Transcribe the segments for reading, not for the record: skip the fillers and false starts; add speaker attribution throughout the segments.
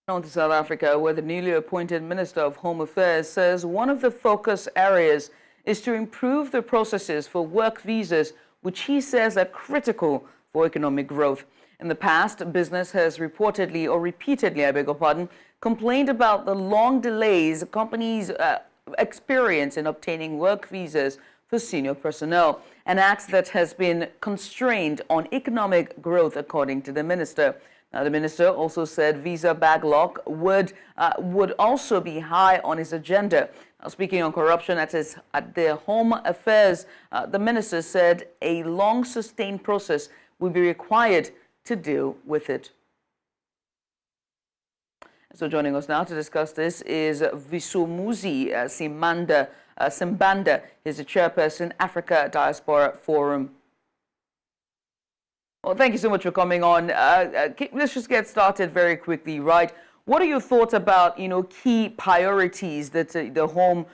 Speaker 1: On to South Africa, where the newly appointed Minister of Home Affairs says one of the focus areas is to improve the processes for work visas, which he says are critical for economic growth. In the past, business has reportedly, or repeatedly, I beg your pardon, complained about the long delays companies experience in obtaining work visas for senior personnel, an act that has been constrained on economic growth, according to the minister. Now, the minister also said visa backlog would also be high on his agenda. Now, speaking on corruption at the Home Affairs, the minister said a long, sustained process will be required to deal with it. So joining us now to discuss this is Vusumuzi Sibanda. He's the chairperson, Africa Diaspora Forum. Well, thank you so much for coming on. Let's just get started very quickly, right? What are your thoughts about, key priorities that the Home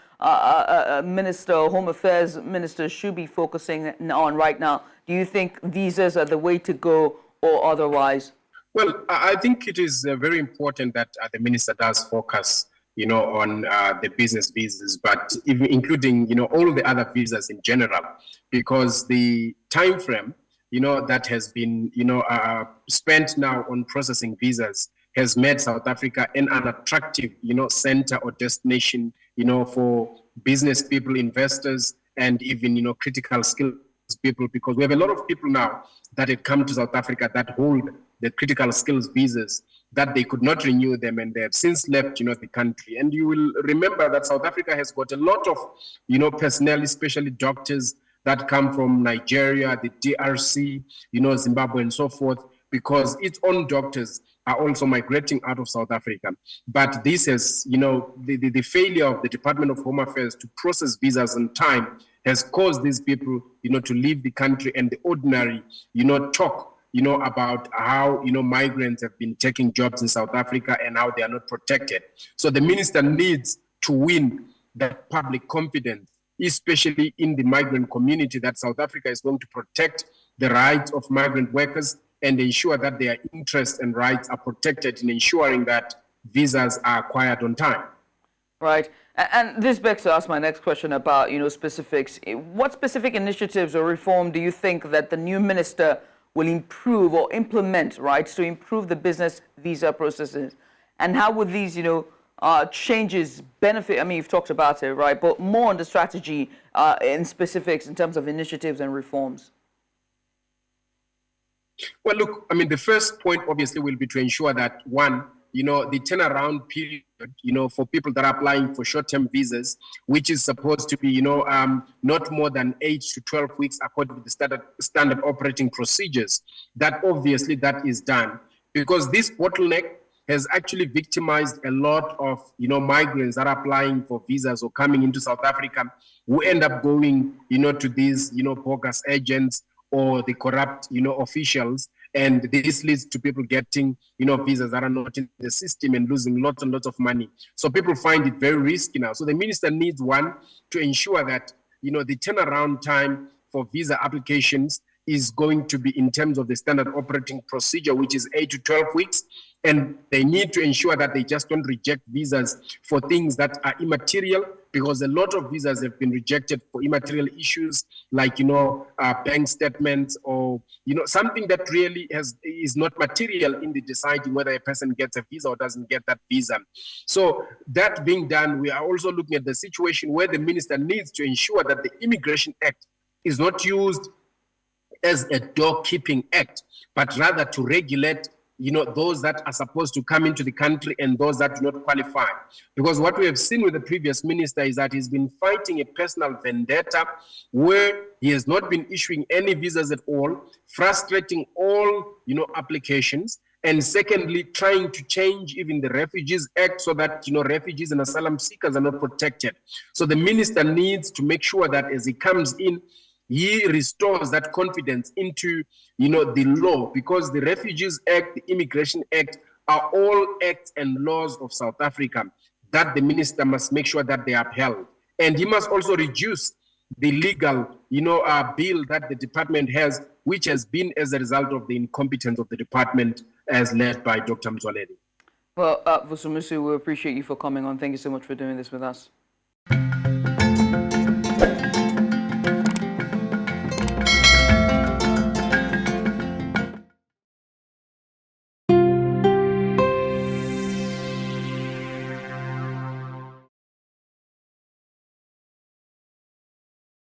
Speaker 1: Affairs Minister should be focusing on right now? Do you think visas are the way to go or otherwise?
Speaker 2: Well, I think it is very important that the minister does focus, on the business visas, but even including, all the other visas in general, because the time frame that has been, spent now on processing visas has made South Africa an attractive, center or destination, for business people, investors, and even, critical skills people, because we have a lot of people now that had come to South Africa that hold the critical skills visas that they could not renew them, and they have since left, the country. And you will remember that South Africa has got a lot of, personnel, especially doctors, that come from Nigeria, the DRC, Zimbabwe, and so forth, because its own doctors are also migrating out of South Africa. But this has, the failure of the Department of Home Affairs to process visas on time has caused these people, to leave the country, and the ordinary, talk, about how, migrants have been taking jobs in South Africa and how they are not protected. So the minister needs to win that public confidence, especially in the migrant community, that South Africa is going to protect the rights of migrant workers and ensure that their interests and rights are protected in ensuring that visas are acquired on time.
Speaker 1: Right. And this begs to ask my next question about, specifics. What specific initiatives or reform do you think that the new minister will improve or implement, right, to improve the business visa processes? And how would these, changes benefit? I mean, you've talked about it, right? But more on the strategy in specifics in terms of initiatives and reforms.
Speaker 2: Well, look, I mean, the first point obviously will be to ensure that, one, the turnaround period, for people that are applying for short-term visas, which is supposed to be, not more than 8 to 12 weeks according to the standard operating procedures, that obviously that is done. Because this bottleneck has actually victimized a lot of, migrants that are applying for visas or coming into South Africa, who end up going, to these, bogus agents or the corrupt, officials. And this leads to people getting, visas that are not in the system and losing lots and lots of money. So people find it very risky now. So the minister needs, one, to ensure that, the turnaround time for visa applications is going to be in terms of the standard operating procedure, which is 8 to 12 weeks. And they need to ensure that they just don't reject visas for things that are immaterial, because a lot of visas have been rejected for immaterial issues like, bank statements or, something that really is not material in the deciding whether a person gets a visa or doesn't get that visa. So that being done, we are also looking at the situation where the minister needs to ensure that the Immigration Act is not used as a door-keeping act, but rather to regulate those that are supposed to come into the country and those that do not qualify. Because what we have seen with the previous minister is that he's been fighting a personal vendetta where he has not been issuing any visas at all, frustrating all, applications, and secondly, trying to change even the Refugees Act so that, refugees and asylum seekers are not protected. So the minister needs to make sure that as he comes in, he restores that confidence into, the law, because the Refugees Act, the Immigration Act are all acts and laws of South Africa that the minister must make sure that they are upheld. And he must also reduce the legal, bill that the department has, which has been as a result of the incompetence of the department as led by Dr. Mzwaledi.
Speaker 1: Well, Vusumuzi, we appreciate you for coming on. Thank you so much for doing this with us.